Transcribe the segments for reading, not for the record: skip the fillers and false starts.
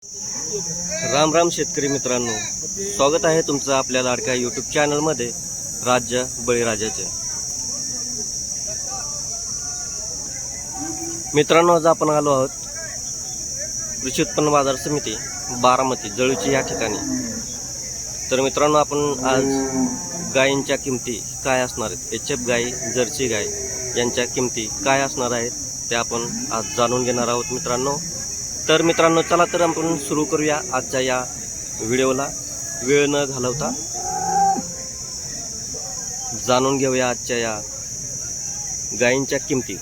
राम राम शेतकरी मित्रांनो, स्वागत आहे तुमचं आपल्या लाडक्या यूट्यूब चॅनलमध्ये राज्य बळीराजाचे. मित्रांनो, आज आपण आलो आहोत कृषी उत्पन्न बाजार समिती बारामती जळूची या ठिकाणी. तर मित्रांनो, आपण आज गायींच्या किमती काय असणार आहेत, HF गाई, जर्सी गाय यांच्या किमती काय असणार आहेत ते आपण आज जाणून घेणार आहोत मित्रांनो. तर मित्रांनो, चला तर आपण सुरू करूया आजच्या या व्हिडिओला. वेळ न घालवता जाणून घेऊया आजच्या या गायींच्या किमती.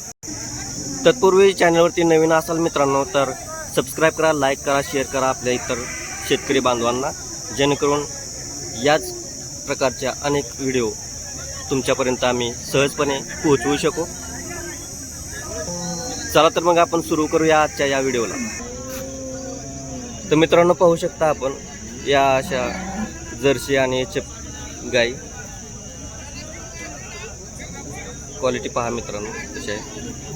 तत्पूर्वी चॅनलवरती नवीन असाल मित्रांनो तर सबस्क्राईब करा, लाईक करा, शेअर करा आपल्या इतर शेतकरी बांधवांना, जेणेकरून याच प्रकारच्या अनेक व्हिडिओ तुमच्यापर्यंत आम्ही सहजपणे पोहोचवू शकू. चला तर मग आपण सुरू करूया आजच्या या व्हिडिओला. तर मित्रांनो, पाहू शकता आपण या अशा जर्सी आणि HF गाई. क्वालिटी पहा मित्रांनो कशी आहे.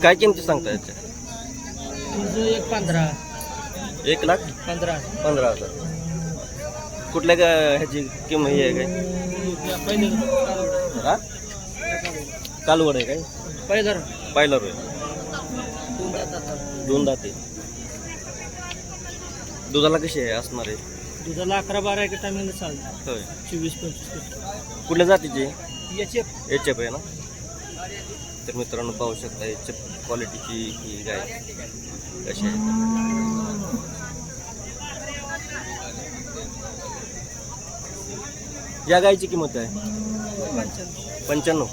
काय किमती सांगता याच्या? 1,15,000. कुठल्या ह्याची किंमत ही आहे काय? हा, कालवड आहे काय? पायलर होय. दोन दाते. दुधाला कशी आहे असणार आहे? दुधाला 11-12 एक टायमिंग चालू. होय. 24-25. कुठल्या जातीची? HF आहे ना. तर मित्रांनो, पाहू शकता HF क्वालिटीची ही गाय कशी आहे. या गायची किंमत आहे 95.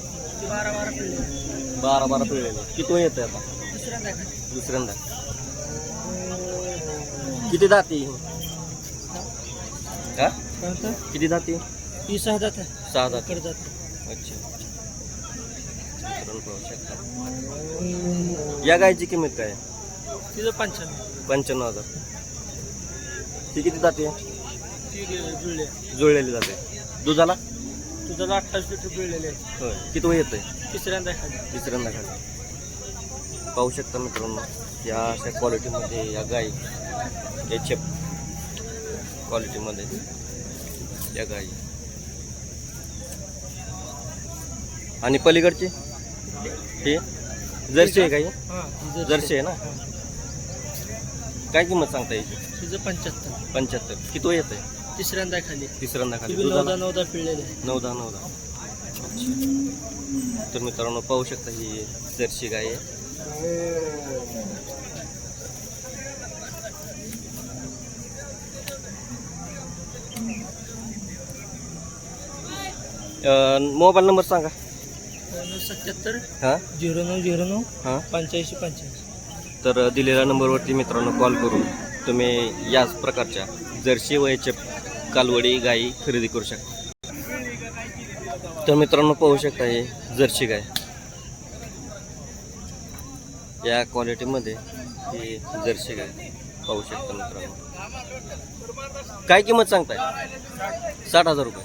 12 पिळलेले. किती येत आहे आता? दुसऱ्यांदा. किती दाती? का किती दाती? 6 दात. 6 दात. करतात. अच्छा. पाहू शकता. या गायची किंमत काय? तिचं 95,000. ती किती दाती? जुळलेली जाते. दुधाला? दुधाला 28 लिटर पिळलेले आहे. होय. किती येत आहे? तिसऱ्यांदा खाली. पाहू शकता मित्रांनो, या अशा क्वालिटीमध्ये या गाई, HF क्वालिटीमध्ये या गाई. आणि पलीकडची हे जर्सी आहे गाई? जर्सी आहे ना. काय किंमत सांगता येईल? तिचं 75. किती येत आहे? तिसऱ्यांदा खाली. दुधाला 9 पिळलेले. 9. तर मित्रांनो, पाहू शकता ही जर्सी गाय आहे. मोबाईल नंबर सांगा. 77 हां 0909 हां 85. तर दिलेल्या नंबरवरती मित्रांनो कॉल करून तुम्ही याच प्रकारच्या जर्सी व HF कालवडी गाई खरेदी करू शकता. तर मित्रांनो, पाहू शकता हे जर्सी गाय या क्वालिटीमध्ये ही जर्सी गाय पाहू शकता मित्रांनो. काय किंमत सांगताय? 60,000 रुपये.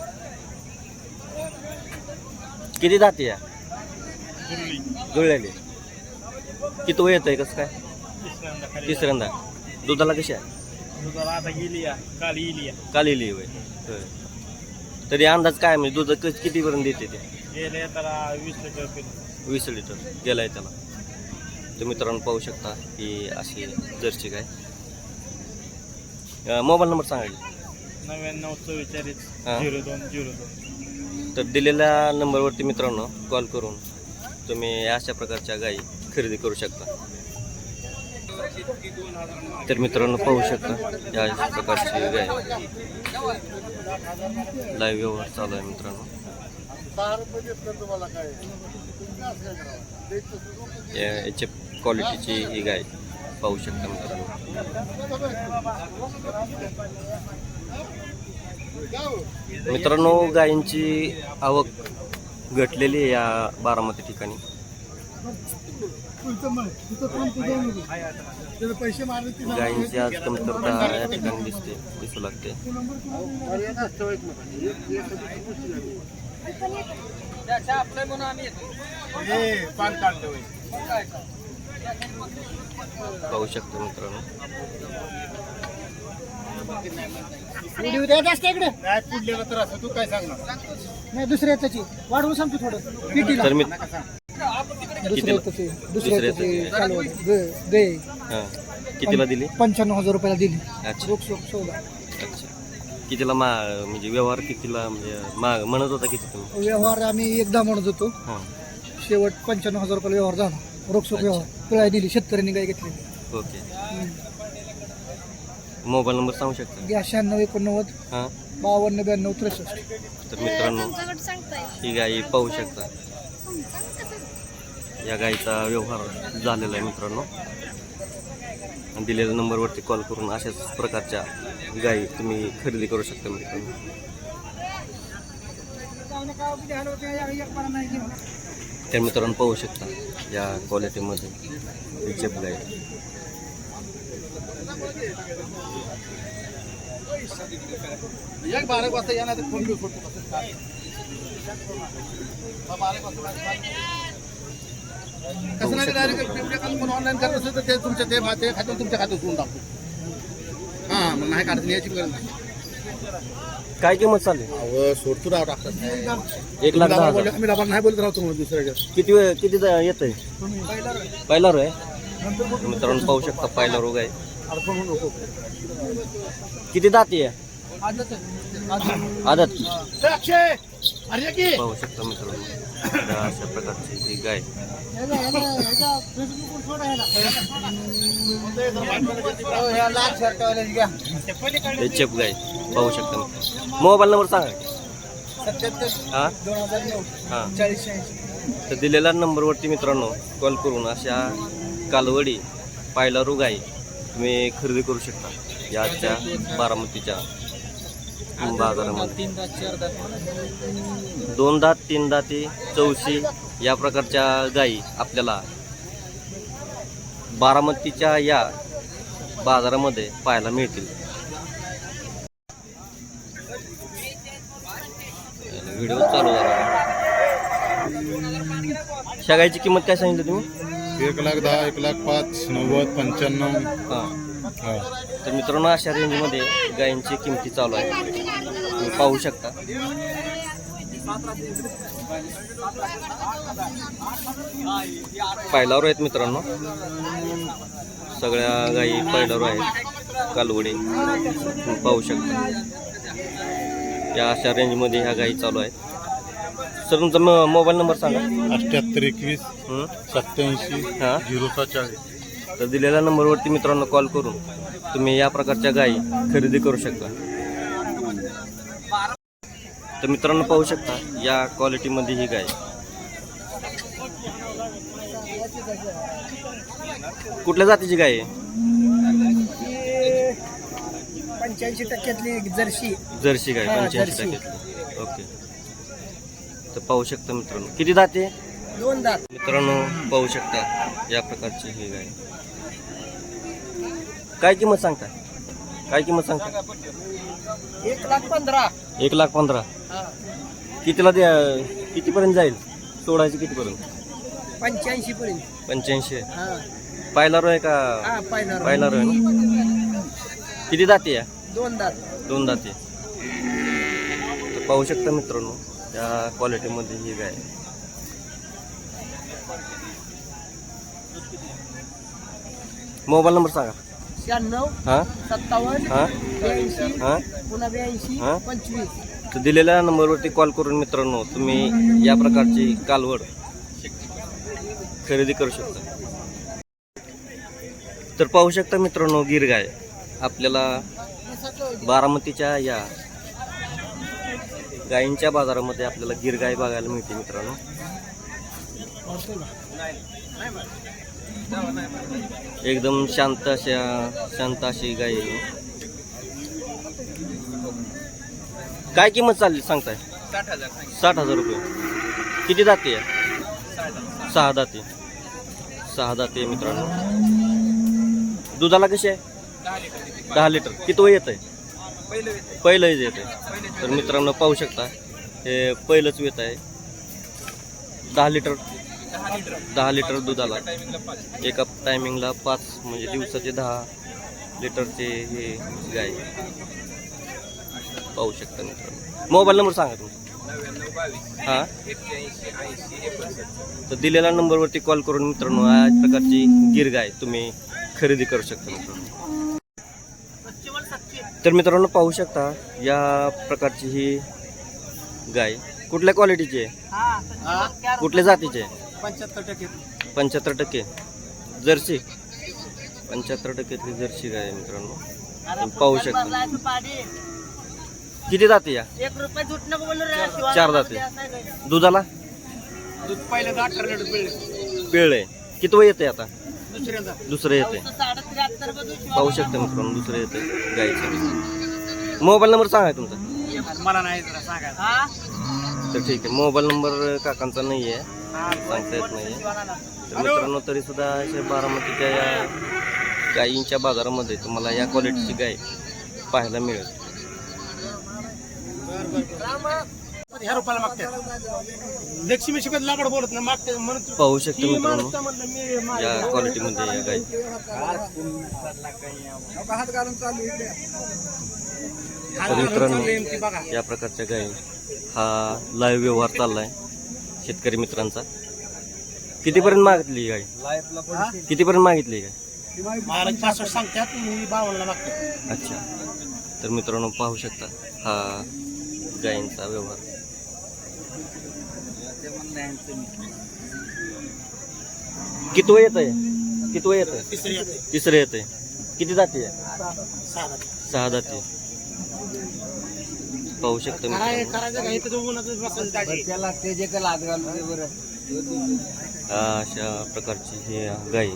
किती दाती या? जुळलेली. किती येत आहे कसं काय? तिसऱ्यांदा. दुधाला कशी आहे? काल येली होय. तरी अंदाज काय म्हणजे दूध कितीपर्यंत देते ते? 20 लिटर गेला आहे त्याला. तर मित्रांनो, पाहू शकता ही अशी जर्सी गाय. मोबाईल नंबर सांगायचे? 9944 तर दिलेल्या नंबरवरती मित्रांनो कॉल करून तुम्ही अशा प्रकारच्या गायी खरेदी करू शकता. तर मित्रांनो, पाहू शकता या प्रकारची गाय लाईव्ह व्यवहार चालू आहे मित्रांनो. या HF क्वालिटीची ही गाय पाहू शकता मित्रांनो. मित्रांनो, गायींची आवक घटलेली आहे या बारामती ठिकाणी. गायींची आज कमतरता या ठिकाणी दिसू लागते. पाहू शकतो मित्रांनो. व्हिडिओ द्यायचा असते इकडे काय पुढल्याला तर असं तू काय सांगणार नाही दुसऱ्या याची वाढवून सांगतो थोडं पिटीला तर मी दुसऱ्या याची चालू दे हां कितीला दिली 95,000 रुपयाला दिली अच्छा रोख सौदा अच्छा कितीला म्हणजे व्यवहार कितीला म्हणजे म्हणत होता किती तुम्ही व्यवहार आम्ही एकदा म्हणत होतो हां शेवट 95,000 रुपयाला व्यवहार झाला रोख व्यवहार पिळाय दिली शेतकऱ्यांनी गाय घेतली ओके मोबाईल नंबर सांगू शकता 96 हां 52 92 63 तर मित्रांनो ही गाई पाहू शकता या गाईचा व्यवहार झालेला आहे मित्रांनो आणि दिलेल्या नंबरवरती कॉल करून अशाच प्रकारच्या गाई तुम्ही खरेदी करू शकता मित्रांनो त्या मित्रांनो पाहू शकता या क्वालिटीमध्ये हिचप गाई एक 12 वाजता येणार तर फोन घेऊ फोटो कसं नाही डायरेक्ट ऑनलाईन करत असेल तर ते तुमच्या ते खात्यावर तुमच्या खात्यात सोडून टाकतो हां मग नाही काढत याची गरज नाही काय किंमत चालली सोडतो राव टाकतात 1,10,000 मी डबा नाही बोलत राहतो म्हणून दुसऱ्याच्या किती किती येत आहे पहिला रो आहे मित्रांनो पाहू शकता पहिला रोग आहे अडचण होऊ नको किती दाती आहे आदत अक्षय अरे की पाहू शकता मित्रांनो या अशा प्रकारची ही गाय चेप गाय पाहू शकता मित्रांनो मोबाईल नंबर सांगा 77 हां 2009 हां 40 तर दिलेल्या नंबरवरती मित्रांनो कॉल करून अशा कालवडी पायला रो गाई तुम्ही खरेदी करू शकता या आजच्या बारामतीच्या बाजारामध्ये 2 दात 3 दाती चौशी या प्रकारच्या गाई आपल्याला बारामतीच्या या बाजारामध्ये पाहायला मिळतील व्हिडिओ चालू झाला ह्या गायची किंमत काय सांगितली तुम्ही 1,10,000 1,05,000 90 95 हां तर मित्रांनो अशा रेंजमध्ये गायींची किमती चालू आहे तुम्ही पाहू शकता पायलावर आहेत मित्रांनो सगळ्या गायी पायलावर आहेत कालवडी तुम्ही पाहू शकता या अशा रेंजमध्ये ह्या गायी चालू आहेत सर तुमचा मोबाईल नंबर सांगा 78 21 87 हां 040 तर दिलेल्या नंबरवरती मित्रांनो कॉल करून तुम्ही या प्रकारच्या गायी खरेदी करू शकता तर मित्रांनो पाहू शकता या क्वालिटीमध्ये ही गाय कुठल्या जातीची गाय आहे 85% जर्सी जर्सी गाय हां, 85 जर्सी. टक्क्यातली ओके तर पाहू शकता मित्रांनो किती दाते 2 दात मित्रांनो पाहू शकता या प्रकारची ही गाय काय किंमत सांगता काय किंमत सांगता 1,15,000 1,15,000 कितीला द्या कितीपर्यंत जाईल सोडायची कितीपर्यंत 85 पर्यंत 85 हा पायला रो आहे का हा पाहिलं पायला रो आहे ना? किती दाती आहे 2 दात 2 दाती तर पाहू शकता मित्रांनो त्या क्वालिटीमध्ये ही गाय मोबाईल नंबर सांगा 96 हां 57 हां 82 हां पुन्हा 82 हां. 25 तर दिलेल्या नंबरवरती कॉल करून मित्रांनो तुम्ही या प्रकारची कालवड खरेदी करू शकता तर पाहू शकता मित्रांनो गिर गाय आपल्याला बारामतीच्या या गायींच्या बाजारामध्ये आपल्याला गिर गाय बघायला मिळते मित्रांनो एकदम शांत अशी गाय आहे. काय किंमत चालली सांगताय 60,000 रुपये किती दाते आहे 6 दाते 6 दाते मित्रांनो दुधाला कशी आहे 10 लिटर किती वय येत आहे पहिलं येत आहे तर मित्रांनो पाहू शकता हे पहिलंच येत आहे 10 लिटर दुधाला एका टायमिंगला 5 म्हणजे दिवसाचे 10 लिटरचे हे गाय पाहू शकता मित्रांनो. मोबाईल नंबर सांगा तुमचा. हां, तर दिलेल्या नंबरवरती कॉल करून मित्रांनो या प्रकारची गिर गाय तुम्ही खरेदी करू शकता मित्रांनो. तर मित्रांनो पाहू शकता या प्रकारची ही गाय कुठल्या क्वालिटीची आहे, कुठल्या जातीची आहे? 75% जर्सी. 75% जर्सी गाय आहे मित्रांनो. तुम्ही पाहू शकता. किती जाती या? 1 रुपये झूठ नको बोलू रे. 4 जाती. दुधाला दूध पहिलं 18 लिटर पिळलं. पिळले. किती वय येते आता? दुसऱ्यांदा दुसरं येते. 73 बदू पाहू शकता मित्रांनो दुसरं येते गायचं. मोबाईल नंबर सांगा तुमचा. मला नाही जरा सांगायचं. तर ठीक आहे, मोबाईल नंबर काकांचा नाही आहे, सांगता येत नाही आहे. तर मित्रांनो तरी सुद्धा अशा बारामतीच्या या गायींच्या बाजारामध्ये तुम्हाला या क्वालिटीची गाय पाहायला मिळेल. ह्या रुपयाला मागतात. लक्ष्मी शिकत लाकड बोलत ना मागते म्हणून पाहू शकता मित्रांनो या क्वालिटीमध्ये या गाय. तर मित्रांनो या प्रकारच्या गायी हा लाईव्ह व्यवहार चाललाय शेतकरी मित्रांचा. कितीपर्यंत मागितली गाय? कितीपर्यंत मागितली गाय? मला 65 सांगतात, मी 52 मागतो. अच्छा. तर मित्रांनो पाहू शकता हा गायींचा व्यवहार. किती वय येत आहे? किती वय येत आहे? तिसरं येत आहे. किती जाती आहे? 6 जाती. पाहू शकता अशा प्रकारची ही गाय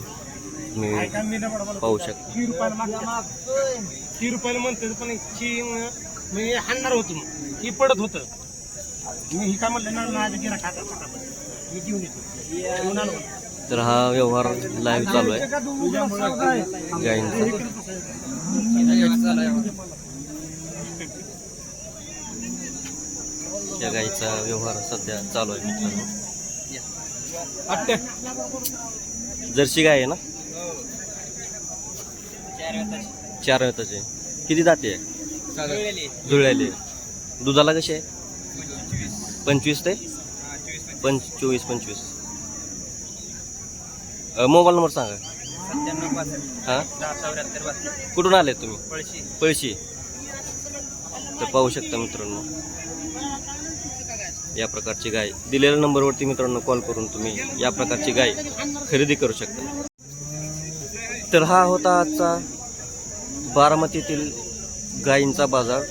मी पाहू शकतो. 30 रुपयाला म्हणतो पण मी हाणणार होतो, ही पडत होतं. मी ही काय म्हणलं ना माझ्या गिरा खाता मी घेऊन येतो. तर हा व्यवहार लाईव्ह चालू आहे गायींचा. या गायीचा व्यवहार सध्या चालू आहे मित्रांनो. जर्सी गाय आहे ना? 4 वेताची. किती जाती आहे? जुळलेली. दुधाला कशी आहे? 25 ते 24-25. मोबाईल नंबर सांगा. 97 हां, 10 कुठून आले तुम्ही? पळशी. पळशी. तर पाहू शकता मित्रांनो या प्रकारची गाय दिलेल्या नंबरवरती मित्रांनो कॉल करून तुम्ही या प्रकारची गाय खरेदी करू शकता. तर हा होता आजचा बारामतीतील गायींचा बाजार.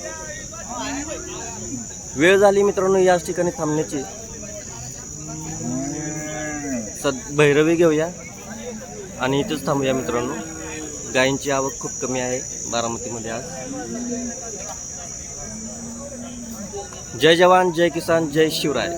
वेळ झाली मित्रांनो याच ठिकाणी थांबण्याची. भैरवी घेऊया आणि इथेच थांबूया मित्रांनो. गायींची आवक खूप कमी आहे बारामतीमध्ये आज. जय जवान, जय किसान, जय शिवराय.